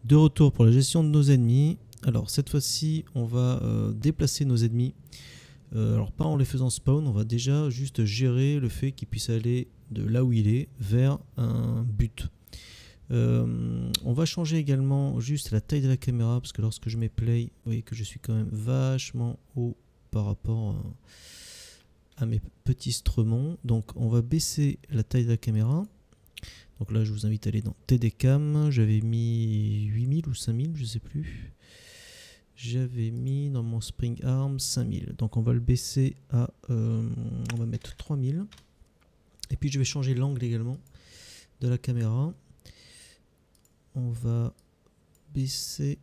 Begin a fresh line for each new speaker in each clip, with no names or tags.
De retour pour la gestion de nos ennemis. Alors cette fois-ci, on va déplacer nos ennemis. Alors pas en les faisant spawn, on va déjà juste gérer le fait qu'ils puissent aller de là où il est vers un but. On va changer également juste la taille de la caméra parce que lorsque je mets play, vous voyez que je suis quand même vachement haut par rapport à mes petits stremons. Donc on va baisser la taille de la caméra. Donc là je vous invite à aller dans TDCam, j'avais mis 8000 ou 5000, je sais plus. J'avais mis dans mon Spring Arm 5000. Donc on va le baisser à, on va mettre 3000. Et puis je vais changer l'angle également de la caméra. On va baisser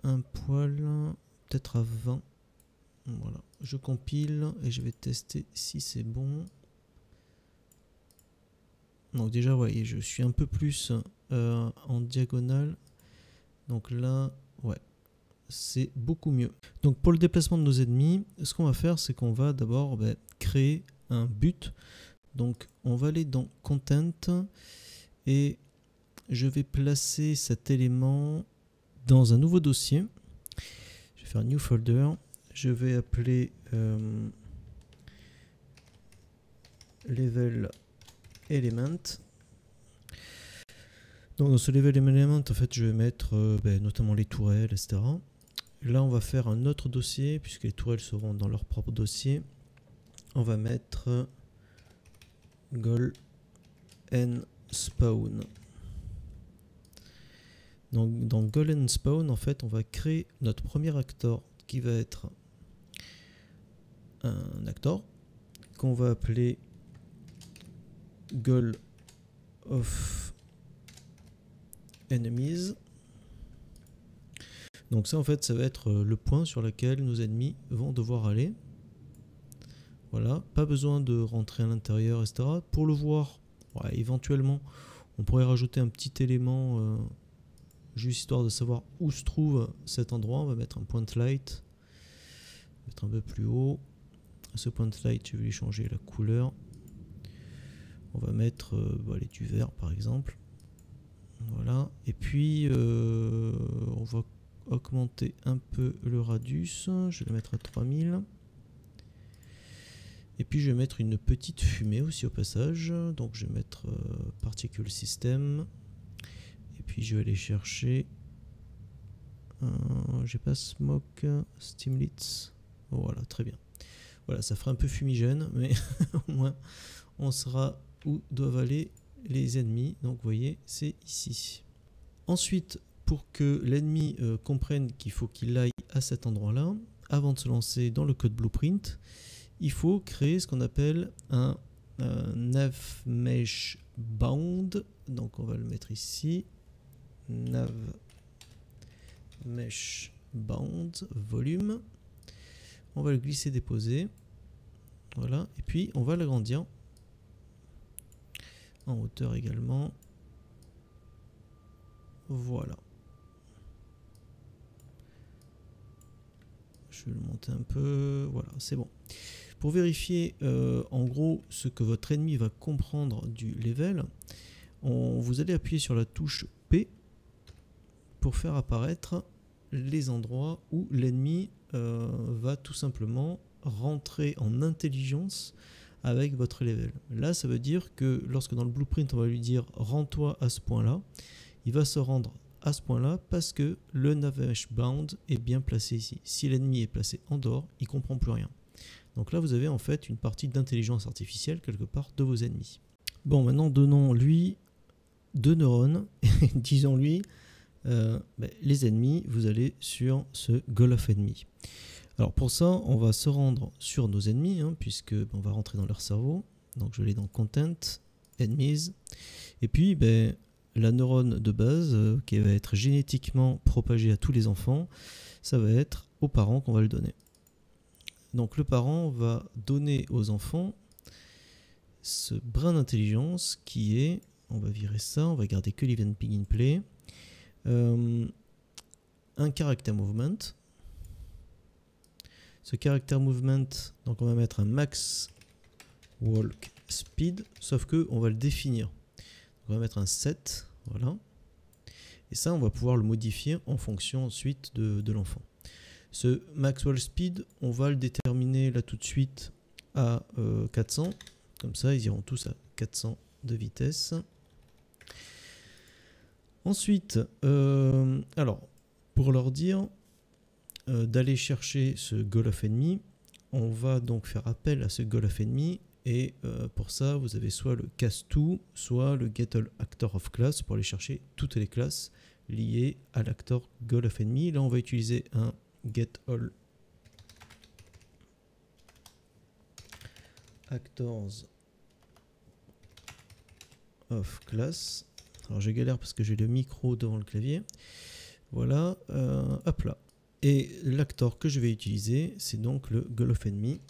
un poil, peut-être à 20. Voilà, je compile et je vais tester si c'est bon. Donc déjà, vous voyez, je suis un peu plus en diagonale. Donc là, ouais, c'est beaucoup mieux. Donc pour le déplacement de nos ennemis, ce qu'on va faire, c'est qu'on va d'abord créer un but. Donc on va aller dans Content et je vais placer cet élément dans un nouveau dossier. Je vais faire New Folder. Je vais appeler Level Element. Donc dans ce Level Element, en fait, je vais mettre notamment les tourelles, etc. Là, on va faire un autre dossier, puisque les tourelles seront dans leur propre dossier. On va mettre Goal and Spawn. Donc dans Goal and Spawn, en fait, on va créer notre premier acteur qui va être un acteur qu'on va appeler Goal of Enemies. Donc ça en fait ça va être le point sur lequel nos ennemis vont devoir aller. Voilà, pas besoin de rentrer à l'intérieur, etc. Pour le voir, ouais, éventuellement on pourrait rajouter un petit élément juste histoire de savoir où se trouve cet endroit. On va mettre un point light, mettre un peu plus haut. Ce point light, je vais lui changer la couleur. On va mettre du vert par exemple. Voilà, et puis on va augmenter un peu le radius, je vais le mettre à 3000. Et puis je vais mettre une petite fumée aussi au passage, donc je vais mettre Particle System. Et puis je vais aller chercher, j'ai pas Smoke, Stimulate, voilà, très bien. Voilà, ça fera un peu fumigène, mais au moins on saura où doivent aller les ennemis. Donc vous voyez, c'est ici. Ensuite, pour que l'ennemi comprenne qu'il faut qu'il aille à cet endroit-là, avant de se lancer dans le code blueprint, il faut créer ce qu'on appelle un nav mesh bound. Donc on va le mettre ici, nav mesh bound volume. On va le glisser déposer. Voilà, et puis on va l'agrandir en hauteur également. Voilà. Je vais le monter un peu. Voilà, c'est bon. Pour vérifier en gros ce que votre ennemi va comprendre du level, vous allez appuyer sur la touche P pour faire apparaître les endroits où l'ennemi va tout simplement rentrer en intelligence avec votre level. Là, ça veut dire que lorsque dans le blueprint, on va lui dire « rends-toi à ce point-là », il va se rendre à ce point-là parce que le nav mesh bound est bien placé ici. Si l'ennemi est placé en dehors, il ne comprend plus rien. Donc là, vous avez en fait une partie d'intelligence artificielle quelque part de vos ennemis. Bon, maintenant, donnons-lui 2 neurones et disons-lui, les ennemis, vous allez sur ce Goal of Enemy. Alors pour ça, on va se rendre sur nos ennemis, puisque on va rentrer dans leur cerveau. Donc je vais aller dans Content, Enemies, et puis la neurone de base qui va être génétiquement propagée à tous les enfants, ça va être aux parents qu'on va le donner. Donc le parent va donner aux enfants ce brin d'intelligence qui est, on va virer ça, on va garder que l'event begin play, un character movement. Ce character movement, donc on va mettre un max walk speed, sauf que on va le définir. Donc on va mettre un set, voilà. Et ça, on va pouvoir le modifier en fonction ensuite de l'enfant. Ce Maxwell Speed, on va le déterminer là tout de suite à 400. Comme ça, ils iront tous à 400 de vitesse. Ensuite, alors, pour leur dire d'aller chercher ce goal of enemy, on va donc faire appel à ce goal of enemy. Et pour ça, vous avez soit le cast2, soit le get all actor of class pour aller chercher toutes les classes liées à l'actor goal of enemy. Là, on va utiliser un get all actors of class. Alors, je galère parce que j'ai le micro devant le clavier. Voilà, hop là. Et l'actor que je vais utiliser, c'est donc le goal of enemy.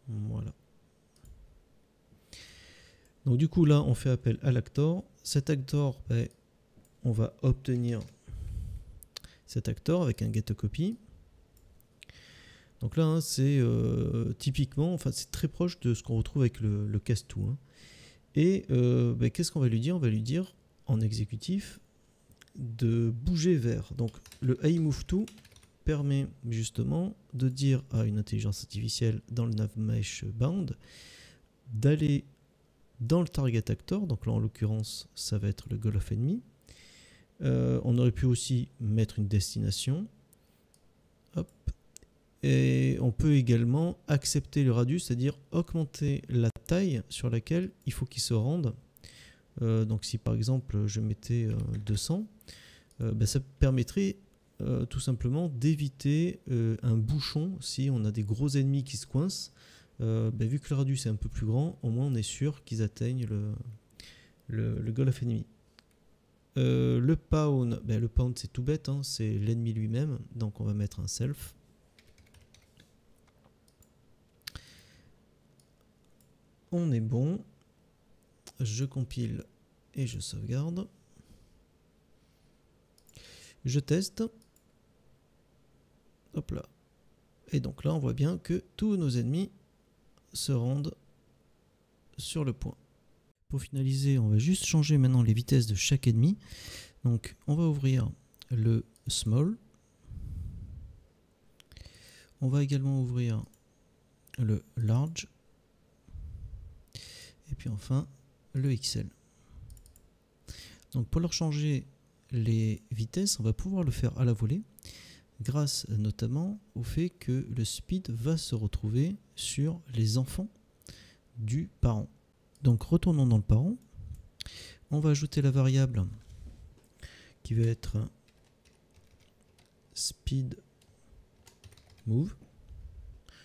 Voilà. Donc du coup là on fait appel à l'actor. Cet actor, ben, on va obtenir cet actor avec un get copy. Donc là hein, c'est typiquement, enfin c'est très proche de ce qu'on retrouve avec le cast2. Hein. Et ben, qu'est-ce qu'on va lui dire? On va lui dire en exécutif de bouger vers. Donc le iMoveTo permet justement de dire à une intelligence artificielle dans le NavMeshBound d'aller dans le target actor, donc là en l'occurrence ça va être le goal of enemy. On aurait pu aussi mettre une destination. Hop. Et on peut également accepter le radius, c'est-à-dire augmenter la taille sur laquelle il faut qu'il se rende. Donc si par exemple je mettais 200, ben, ça permettrait tout simplement d'éviter un bouchon si on a des gros ennemis qui se coincent. Ben, vu que le radius est un peu plus grand, au moins on est sûr qu'ils atteignent le goal of enemy. Le pound, ben, le pound c'est tout bête, hein, c'est l'ennemi lui-même, donc on va mettre un self. On est bon. Je compile et je sauvegarde. Je teste. Hop là. Et donc là, on voit bien que tous nos ennemis se rendent sur le point. Pour finaliser, on va juste changer maintenant les vitesses de chaque ennemi. Donc, on va ouvrir le small. On va également ouvrir le large. Et puis enfin, le XL. Donc, pour leur changer les vitesses, on va pouvoir le faire à la volée, grâce notamment au fait que le speed va se retrouver sur les enfants du parent. Donc retournons dans le parent, on va ajouter la variable qui va être speed move.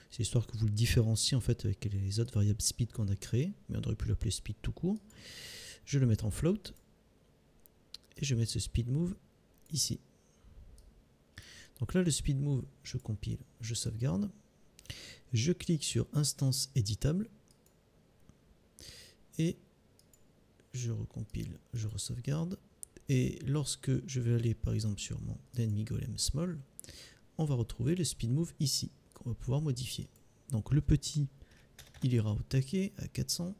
C'est histoire que vous le différenciez en fait avec les autres variables speed qu'on a créées, mais on aurait pu l'appeler speed tout court. Je vais le mettre en float et je vais mettre ce speed move ici. Donc là, le speed move, je compile, je sauvegarde. Je clique sur instance éditable. Et je recompile, je resauvegarde. Et lorsque je vais aller par exemple sur mon enemy golem small, on va retrouver le speed move ici, qu'on va pouvoir modifier. Donc le petit, il ira au taquet à 400.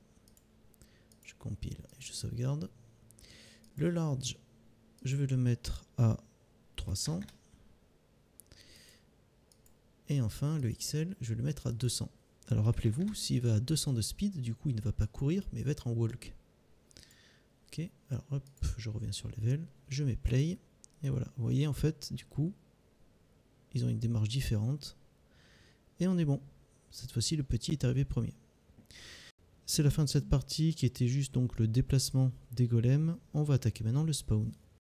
Je compile et je sauvegarde. Le large, je vais le mettre à 300. Et enfin, le XL, je vais le mettre à 200. Alors rappelez-vous, s'il va à 200 de speed, du coup, il ne va pas courir, mais il va être en walk. Ok, alors hop, je reviens sur level, je mets play, et voilà. Vous voyez, en fait, du coup, ils ont une démarche différente. Et on est bon. Cette fois-ci, le petit est arrivé premier. C'est la fin de cette partie qui était juste donc le déplacement des golems. On va attaquer maintenant le spawn.